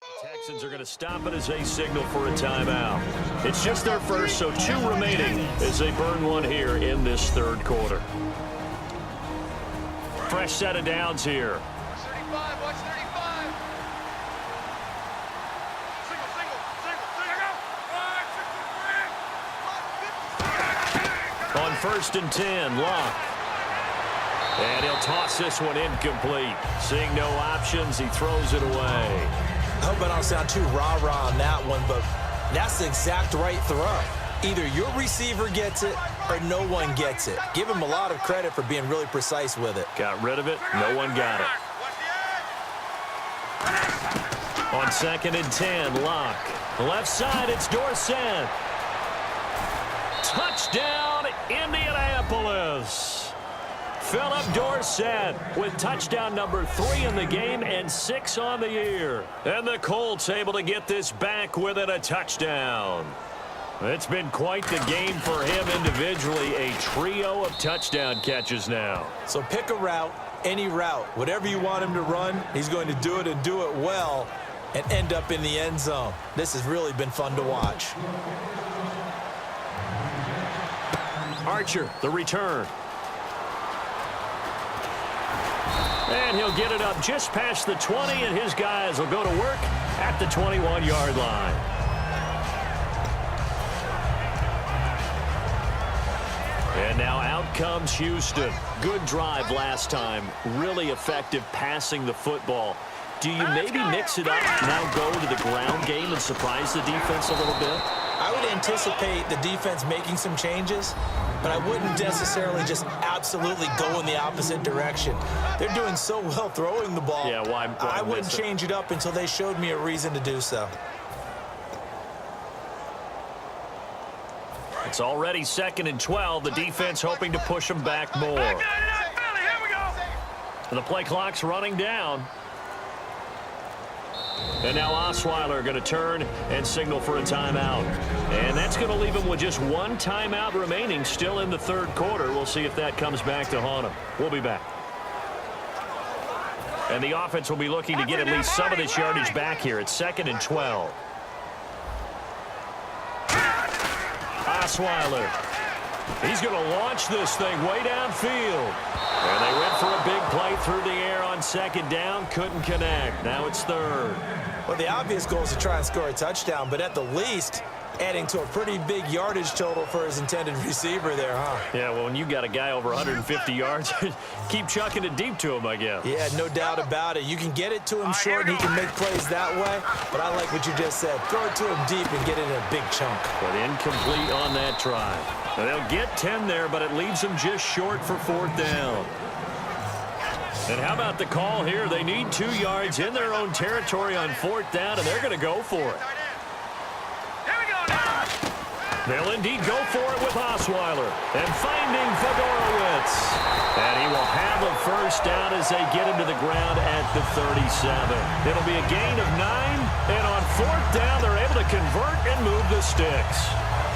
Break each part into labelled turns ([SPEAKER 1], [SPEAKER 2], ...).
[SPEAKER 1] The Texans are going to stop it as they signal for a timeout. It's just their first, so 2 remaining as they burn one here in this third quarter. Fresh set of downs here.
[SPEAKER 2] Watch 35, watch 35.
[SPEAKER 1] On 1st and 10, Locke. And he'll toss this one incomplete. Seeing no options, he throws it away.
[SPEAKER 3] I hope I don't sound too rah-rah on that one, but that's the exact right throw. Either your receiver gets it or no one gets it. Give him a lot of credit for being really precise with it.
[SPEAKER 1] Got rid of it. No one got it. On 2nd and 10, Locke. Left side, it's Dorsett. Touchdown, Indianapolis. Philip Dorsett with touchdown number 3 in the game and 6 on the year. And the Colts able to get this back within a touchdown. It's been quite the game for him individually. A trio of touchdown catches now.
[SPEAKER 3] So pick a route, any route. Whatever you want him to run, he's going to do it and do it well and end up in the end zone. This has really been fun to watch.
[SPEAKER 1] Archer, the return. And he'll get it up just past the 20, and his guys will go to work at the 21-yard line. And now out comes Houston. Good drive last time. Really effective passing the football. Do you maybe mix it up, now go to the ground game and surprise the defense a little bit?
[SPEAKER 3] I would anticipate the defense making some changes, but I wouldn't necessarily just absolutely go in the opposite direction. They're doing so well throwing the ball.
[SPEAKER 1] Yeah, why
[SPEAKER 3] I wouldn't change it up until they showed me a reason to do so.
[SPEAKER 1] It's already 2nd and 12. The defense hoping to push them back more. The play clock's running down. And now Osweiler going to turn and signal for a timeout. And that's going to leave him with just 1 timeout remaining still in the third quarter. We'll see if that comes back to haunt him. We'll be back. And the offense will be looking to get at least some of this yardage back here. It's 2nd and 12. Osweiler. He's going to launch this thing way downfield. And they went for a big play through the air on 2nd down. Couldn't connect. Now it's 3rd.
[SPEAKER 3] Well, the obvious goal is to try and score a touchdown, but at the least, adding to a pretty big yardage total for his intended receiver there, huh?
[SPEAKER 1] Yeah, well, when you got a guy over 150 yards, keep chucking it deep to him, I guess.
[SPEAKER 3] Yeah, no doubt about it. You can get it to him short, and he can make plays that way, but I like what you just said. Throw it to him deep and get it in a big chunk.
[SPEAKER 1] But incomplete on that try. Now, they'll get 10 there, but it leaves them just short for 4th down. And how about the call here? They need 2 yards in their own territory on 4th down, and they're going to go for it. They'll indeed go for it with Osweiler. And finding Fedorowicz. And he will have a first down as they get him to the ground at the 37. It'll be a gain of 9. And on 4th down, they're able to convert and move the sticks.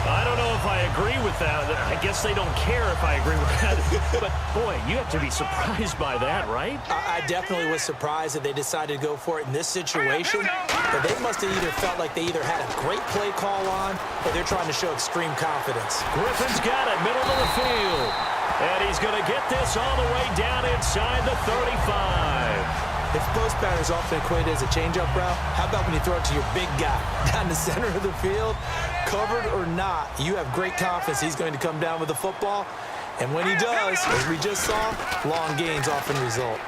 [SPEAKER 1] I don't know if I agree with that. I guess they don't care if I agree with that. But, boy, you have to be surprised by that, right?
[SPEAKER 3] I definitely was surprised that they decided to go for it in this situation. But they must have either felt like they either had a great play call on or they're trying to show extreme confidence.
[SPEAKER 1] Griffin's got it, middle of the field. And he's going to get this all the way down inside the 35.
[SPEAKER 3] If post pattern is often equated as a change-up route, how about when you throw it to your big guy down the center of the field? Covered or not, you have great confidence he's going to come down with the football. And when he does, as we just saw, long gains often result.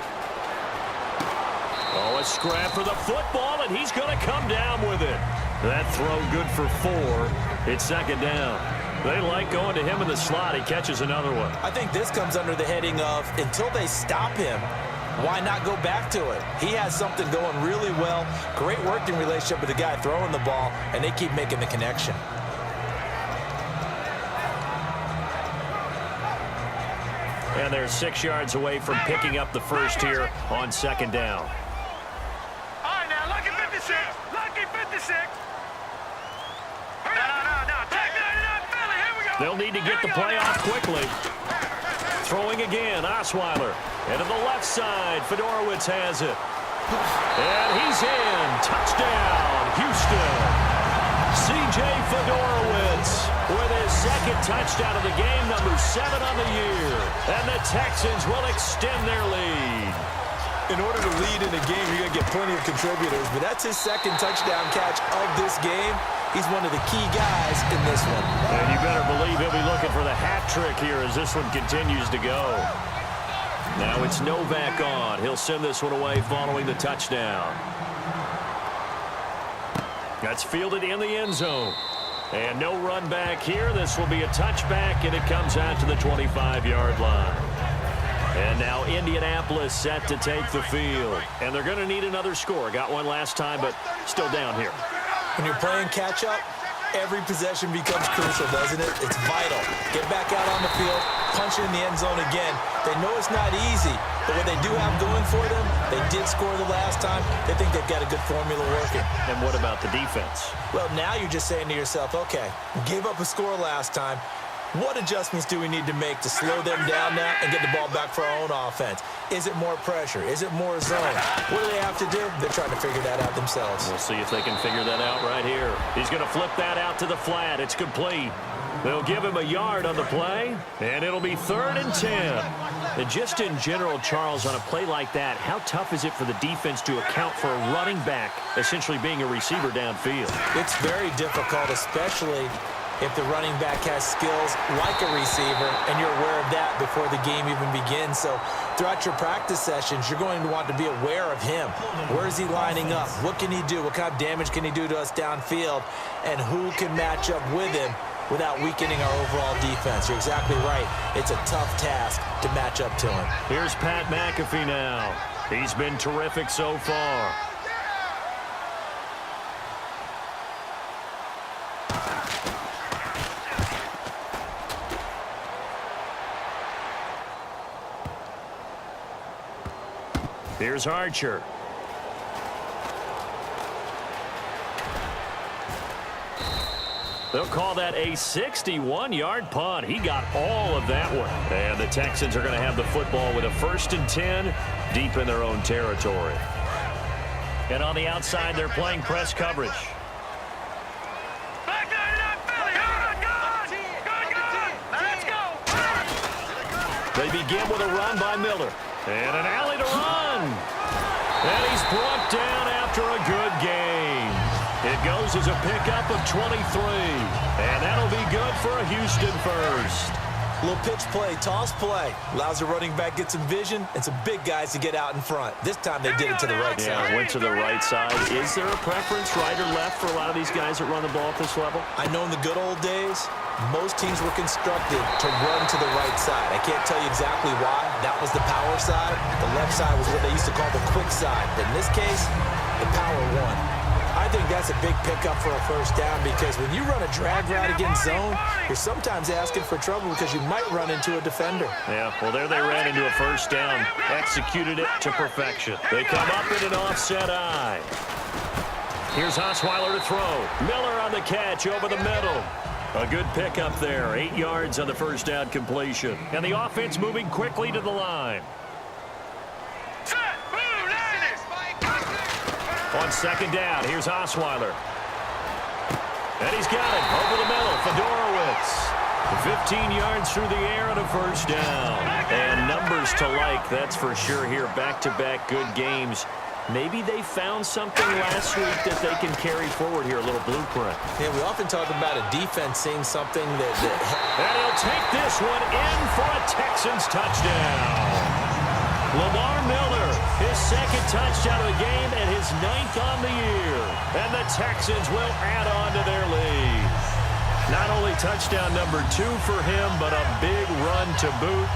[SPEAKER 1] Oh, a scrap for the football, and he's going to come down with it. That throw good for 4. It's 2nd down. They like going to him in the slot. He catches another one.
[SPEAKER 3] I think this comes under the heading of until they stop him, why not go back to it? He has something going really well. Great working relationship with the guy throwing the ball, and they keep making the connection.
[SPEAKER 1] And they're 6 yards away from picking up the first here on 2nd down.
[SPEAKER 2] All right, now, lucky 56. Lucky 56. No. Take that, Philly. Here we go.
[SPEAKER 1] They'll need to get the play off quickly. Throwing again, Osweiler. And to the left side, Fedorowicz has it. And he's in. Touchdown, Houston. C.J. Fedorowicz with his second touchdown of the game, number 7 on the year. And the Texans will extend their lead.
[SPEAKER 3] In order to lead in a game, you're going to get plenty of contributors, but that's his second touchdown catch of this game. He's one of the key guys in this one.
[SPEAKER 1] And you better believe he'll be looking for the hat trick here as this one continues to go. Now it's Novak on. He'll send this one away following the touchdown. That's fielded in the end zone. And no run back here. This will be a touchback, and it comes out to the 25-yard line. And now Indianapolis set to take the field. And they're going to need another score. Got one last time, but still down here.
[SPEAKER 3] When you're playing catch-up, every possession becomes crucial, doesn't it? It's vital. Get back out on the field, punch it in the end zone again. They know it's not easy, but what they do have going for them, they did score the last time. They think they've got a good formula working.
[SPEAKER 1] And what about the defense?
[SPEAKER 3] Well, now you're just saying to yourself, okay, gave up a score last time. What adjustments do we need to make to slow them down now and get the ball back for our own offense? Is it more pressure? Is it more zone? What do they have to do? They're trying to figure that out themselves.
[SPEAKER 1] We'll see if they can figure that out right here. He's going to flip that out to the flat. It's complete. They'll give him a yard on the play, and it'll be 3rd and 10. And just in general, Charles, on a play like that, how tough is it for the defense to account for a running back essentially being a receiver downfield?
[SPEAKER 3] It's very difficult, especially if the running back has skills like a receiver, and you're aware of that before the game even begins. So throughout your practice sessions, you're going to want to be aware of him. Where is he lining up? What can he do? What kind of damage can he do to us downfield? And who can match up with him without weakening our overall defense? You're exactly right. It's a tough task to match up to him.
[SPEAKER 1] Here's Pat McAfee now. He's been terrific so far. Here's Archer. They'll call that a 61-yard punt. He got all of that one. And the Texans are going to have the football with a 1st and 10 deep in their own territory. And on the outside, they're playing press coverage. They begin with a run by Miller. And an alley to run. And he's brought down after a good game. It goes as a pickup of 23. And that'll be good for a Houston first.
[SPEAKER 3] Little pitch play, toss play. Allows the running back to get some vision and some big guys to get out in front. This time they did it to the right side.
[SPEAKER 1] Yeah, went to the right side. Is there a preference, right or left, for a lot of these guys that run the ball at this level?
[SPEAKER 3] I know in the good old days, most teams were constructed to run to the right side. I can't tell you exactly why. That was the power side. The left side was what they used to call the quick side. But in this case, the power won. I think that's a big pickup for a first down because when you run a drag route against zone, you're sometimes asking for trouble because you might run into a defender.
[SPEAKER 1] Yeah, well, there they ran into a first down. Executed it to perfection. They come up in an offset eye. Here's Osweiler to throw. Miller on the catch over the middle. A good pickup there. 8 yards on the first down completion. And the offense moving quickly to the line. On second down, here's Osweiler. And he's got it over the middle. Fedorowicz. 15 yards through the air and a first down. And numbers to like, that's for sure here. Back-to-back good games. Maybe they found something last week that they can carry forward here, a little blueprint.
[SPEAKER 3] Yeah, we often talk about a defense seeing something that...
[SPEAKER 1] And he'll take this one in for a Texans touchdown. Lamar Miller, his second touchdown of the game and his 9th on the year. And the Texans will add on to their lead. Not only touchdown number 2 for him, but a big run to boot.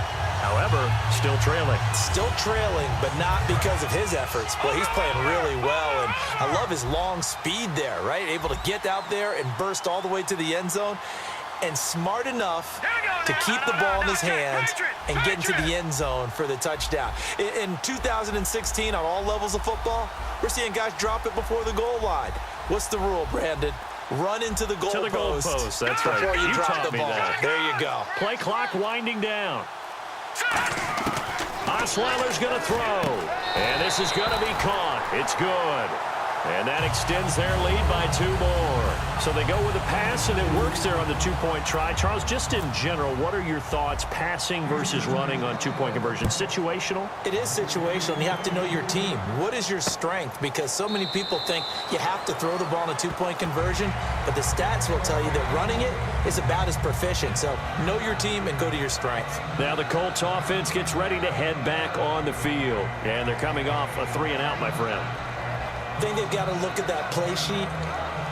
[SPEAKER 1] However, still trailing.
[SPEAKER 3] Still trailing, but not because of his efforts. Boy, he's playing really well, and I love his long speed there, right? Able to get out there and burst all the way to the end zone, and smart enough to keep the ball in his hands and get into the end zone for the touchdown. In 2016, on all levels of football, we're seeing guys drop it before the goal line. What's the rule, Brandon? Run into the goalpost.
[SPEAKER 1] To the goalpost, that's right.
[SPEAKER 3] Before you drop the ball.
[SPEAKER 1] That.
[SPEAKER 3] There you go.
[SPEAKER 1] Play clock winding down. Osweiler's going to throw. And this is going to be caught. It's good. And that extends their lead by 2 more. So they go with a pass, and it works there on the 2-point try. Charles, just in general, what are your thoughts passing versus running on 2-point conversion? Situational?
[SPEAKER 3] It is situational. You have to know your team. What is your strength? Because so many people think you have to throw the ball in a 2-point conversion, but the stats will tell you that running it is about as proficient. So know your team and go to your strength.
[SPEAKER 1] Now the Colts offense gets ready to head back on the field. And they're coming off a 3-and-out, my friend.
[SPEAKER 3] I think they've got to look at that play sheet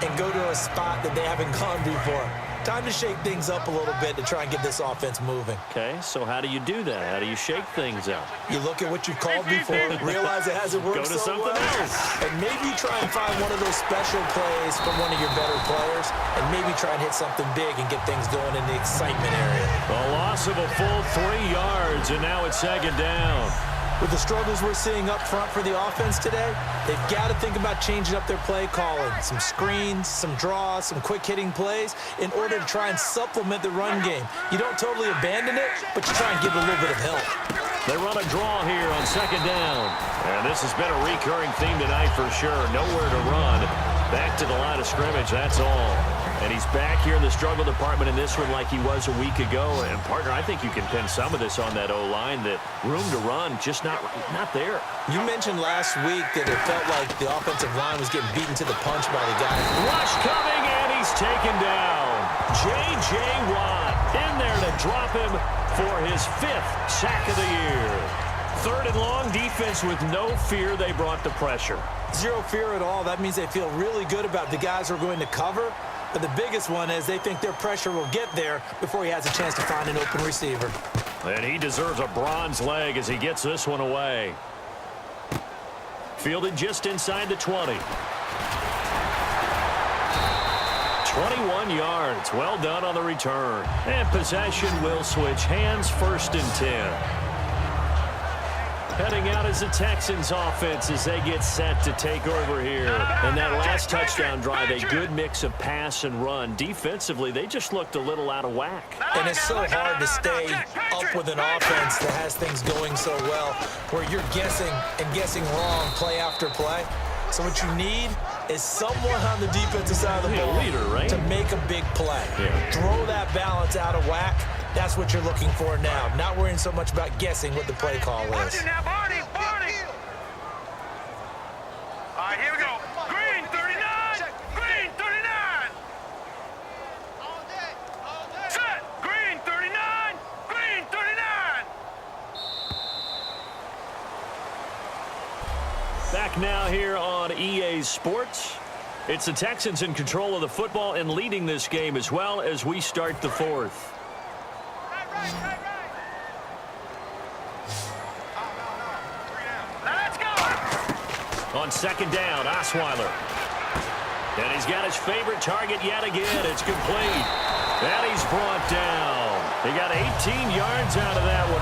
[SPEAKER 3] and go to a spot that they haven't gone before. Time to shake things up a little bit to try and get this offense moving.
[SPEAKER 1] Okay, so how do you do that? How do you shake things up?
[SPEAKER 3] You look at what you've called before, realize it hasn't worked
[SPEAKER 1] Go to
[SPEAKER 3] so
[SPEAKER 1] something
[SPEAKER 3] well,
[SPEAKER 1] else.
[SPEAKER 3] and maybe try and find one of those special plays from one of your better players, and maybe try and hit something big and get things going in the excitement area.
[SPEAKER 1] A loss of a full 3 yards, and now it's 2nd down.
[SPEAKER 3] With the struggles we're seeing up front for the offense today, they've got to think about changing up their play calling. Some screens, some draws, some quick-hitting plays in order to try and supplement the run game. You don't totally abandon it, but you try and give it a little bit of help.
[SPEAKER 1] They run a draw here on 2nd down. And this has been a recurring theme tonight for sure. Nowhere to run. Back to the line of scrimmage, that's all. And he's back here in the struggle department in this one like he was a week ago. And, partner, I think you can pin some of this on that O-line, that room to run just not there.
[SPEAKER 3] You mentioned last week that it felt like the offensive line was getting beaten to the punch by the guys.
[SPEAKER 1] Rush coming, and he's taken down. J.J. Watt in there to drop him for his 5th sack of the year. 3rd and long, defense with no fear. They brought the pressure.
[SPEAKER 3] Zero fear at all. That means they feel really good about the guys who are going to cover. But the biggest one is they think their pressure will get there before he has a chance to find an open receiver.
[SPEAKER 1] And he deserves a bronze leg as he gets this one away. Fielded just inside the 20. 21 yards. Well done on the return. And possession will switch hands, 1st and 10. Heading out as the Texans offense as they get set to take over here. And that last touchdown drive, a good mix of pass and run. Defensively, they just looked a little out of whack.
[SPEAKER 3] And it's so hard to stay up with an offense that has things going so well, where you're guessing and guessing wrong play after play. So what you need is someone on the defensive side of the ball
[SPEAKER 1] leader, right?
[SPEAKER 3] to make a big play.
[SPEAKER 1] Yeah.
[SPEAKER 3] Throw that balance out of whack. That's what you're looking for now. Not worrying so much about guessing what the play call is.
[SPEAKER 2] Now, Barney. All right, here we go. Green 39. Green 39. Set. Green 39. Green 39.
[SPEAKER 1] Back now here on EA Sports. It's the Texans in control of the football and leading this game as well as we start the 4th.
[SPEAKER 2] Let's go.
[SPEAKER 1] On 2nd down, Osweiler. And he's got his favorite target yet again. It's complete. And he's brought down. He got 18 yards out of that one.